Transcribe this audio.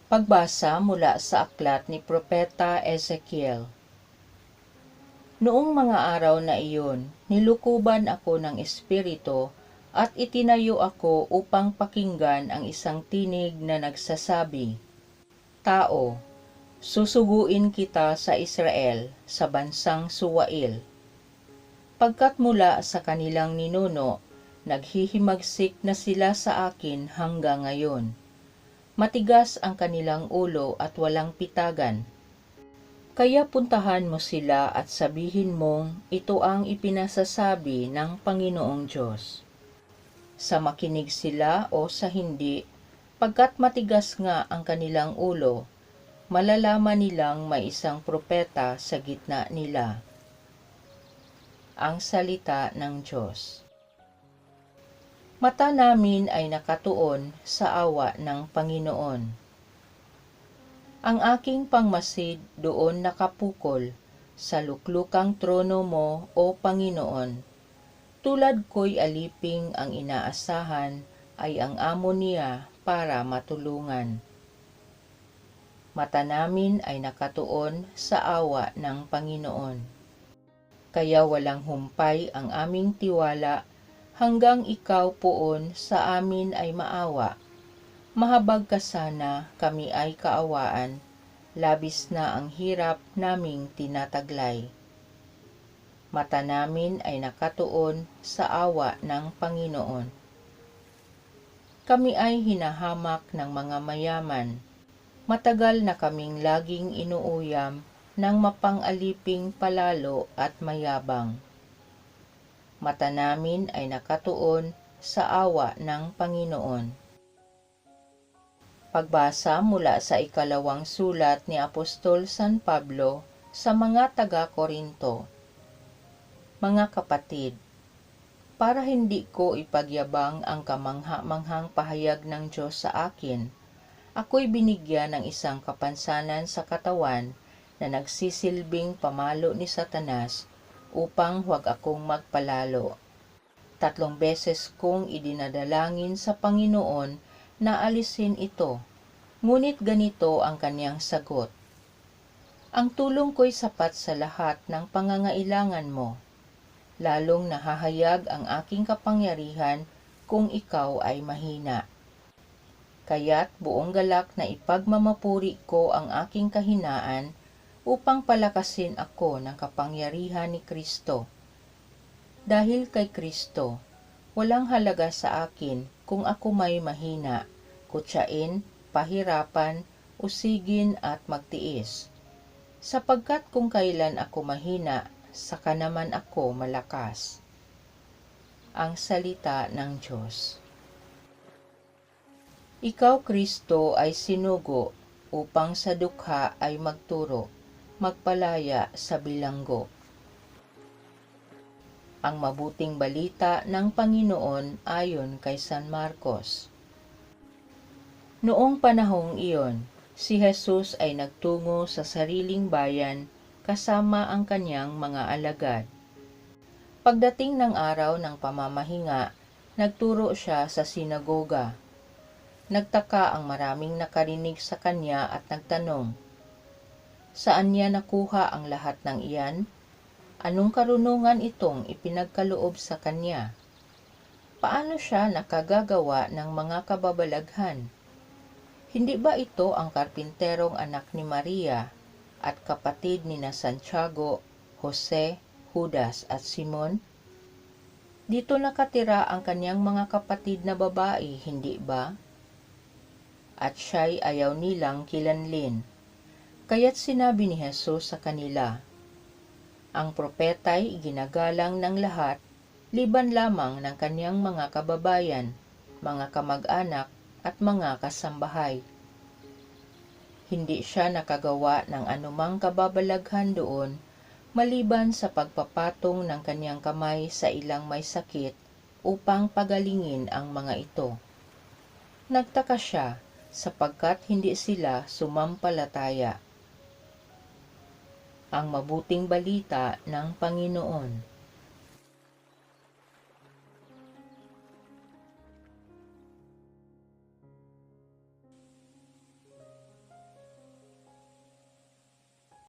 Pagbasa mula sa aklat ni Propeta Ezekiel. Noong mga araw na iyon, nilukuban ako ng Espiritu at itinayo ako upang pakinggan ang isang tinig na nagsasabi, "Tao, susuguin kita sa Israel, sa bansang Suwail. Pagkat mula sa kanilang ninuno, naghihimagsik na sila sa akin hanggang ngayon. Matigas ang kanilang ulo at walang pitagan. Kaya puntahan mo sila at sabihin mong ito ang ipinasasabi ng Panginoong Diyos. Sa makinig sila o sa hindi, pagkat matigas nga ang kanilang ulo, malalaman nilang may isang propeta sa gitna nila." Ang salita ng Diyos. Mata namin ay nakatuon sa awa ng Panginoon. Ang aking pangmasid doon nakapukol sa luklukang trono mo, O Panginoon. Tulad ko'y aliping ang inaasahan ay ang amo niya para matulungan. Mata namin ay nakatuon sa awa ng Panginoon. Kaya walang humpay ang aming tiwala hanggang ikaw poon sa amin ay maawa. Mahabag ka sana, kami ay kaawaan, labis na ang hirap naming tinataglay. Mata namin ay nakatuon sa awa ng Panginoon. Kami ay hinahamak ng mga mayaman. Matagal na kaming laging inuuyam ng mapang-aliping palalo at mayabang. Mata namin ay nakatuon sa awa ng Panginoon. Pagbasa mula sa ikalawang sulat ni Apostol San Pablo sa mga taga-Korinto. Mga kapatid, para hindi ko ipagyabang ang kamangha-manghang pahayag ng Diyos sa akin, ako'y binigyan ng isang kapansanan sa katawan na nagsisilbing pamalo ni Satanas upang huwag akong magpalalo. 3 beses kong idinadalangin sa Panginoon na alisin ito, ngunit ganito ang kanyang sagot: "Ang tulong ko'y sapat sa lahat ng pangangailangan mo. Lalong nahahayag ang aking kapangyarihan kung ikaw ay mahina. Kaya't buong galak na ipagmamapuri ko ang aking kahinaan upang palakasin ako ng kapangyarihan ni Kristo. Dahil kay Kristo, walang halaga sa akin kung ako may mahina, kutsain, pahirapan, usigin at magtiis. Sapagkat kung kailan ako mahina, saka naman ako malakas." Ang salita ng Diyos. Ikaw, Kristo, ay sinugo upang sa dukha ay magturo, magpalaya sa bilanggo. Ang mabuting balita ng Panginoon ayon kay San Marcos. Noong panahong iyon, si Jesus ay nagtungo sa sariling bayan kasama ang kanyang mga alagad. Pagdating ng araw ng pamamahinga, nagturo siya sa sinagoga. Nagtaka ang maraming nakarinig sa kanya at nagtanong, "Saan niya nakuha ang lahat ng iyan? Anong karunungan itong ipinagkaloob sa kanya? Paano siya nakagagawa ng mga kababalaghan? Hindi ba ito ang karpinterong anak ni Maria at kapatid nina Santiago, Jose, Judas at Simon? Dito nakatira ang kanyang mga kapatid na babae, hindi ba? At siya'y ayaw nilang kilanlin. Kaya't sinabi ni Jesus sa kanila, ang propeta'y ginagalang ng lahat, liban lamang ng kanyang mga kababayan, mga kamag-anak at mga kasambahay. Hindi siya nakagawa ng anumang kababalaghan doon, maliban sa pagpapatong ng kanyang kamay sa ilang may sakit upang pagalingin ang mga ito. Nagtaka siya sapagkat hindi sila sumampalataya. Ang mabuting balita ng Panginoon.